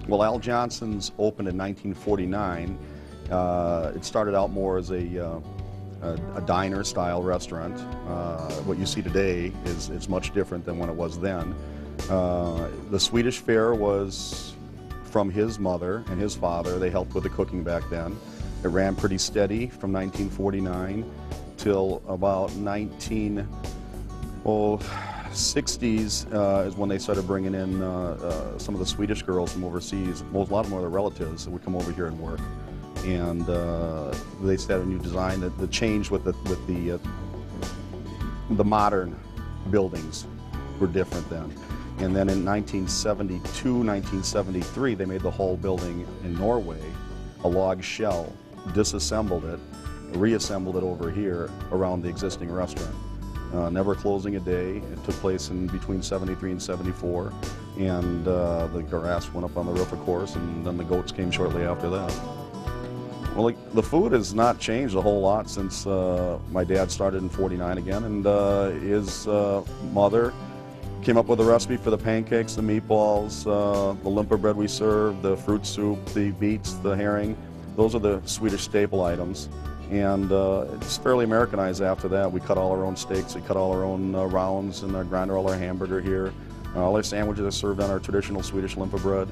Well, Al Johnson's opened in 1949. It started out more as a diner-style restaurant. What you see today is much different than when it was then. The Swedish fare was from his mother and his father. They helped with the cooking back then. It ran pretty steady from 1949 till about 1960s is when they started bringing in some of the Swedish girls from overseas. A lot of them were their relatives that would come over here and work. And they started a new design that changed with the modern buildings were different then. And then in 1972, 1973, they made the whole building in Norway a log shell, disassembled it, reassembled it over here around the existing restaurant. Never closing a day. It took place in between 73 and 74, and the grass went up on the roof, of course, and then the goats came shortly after that. Well, the food has not changed a whole lot since my dad started in '49 again, and his mother came up with a recipe for the pancakes, the meatballs, the limpa bread we serve, the fruit soup, the beets, the herring. Those are the Swedish staple items. And it's fairly Americanized after that. We cut all our own steaks, we cut all our own rounds, and grind all our hamburger here. All our sandwiches are served on our traditional Swedish limpa bread.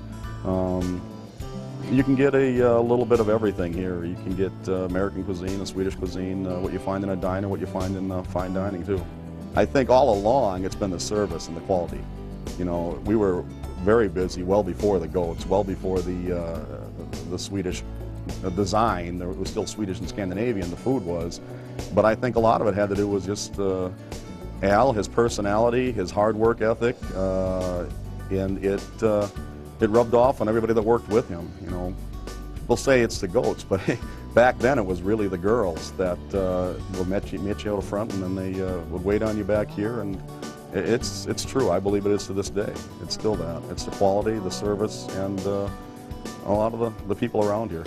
You can get a little bit of everything here. You can get American cuisine, and Swedish cuisine, what you find in a diner, what you find in fine dining too. I think all along it's been the service and the quality. You know, we were very busy well before the goats, well before the Swedish design. It was still Swedish and Scandinavian, the food was, but I think a lot of it had to do with just Al, his personality, his hard work ethic, and it rubbed off on everybody that worked with him. You know, we'll say it's the goats, but back then it was really the girls that would meet you out front, and then they would wait on you back here, and it's true. I believe it is to this day. It's still that. It's the quality, the service, and a lot of the people around here.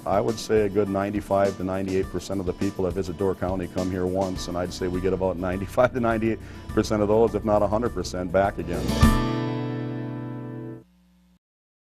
I would say a good 95 to 98% of the people that visit Door County come here once, and I'd say we get about 95 to 98% of those, if not 100%, back again.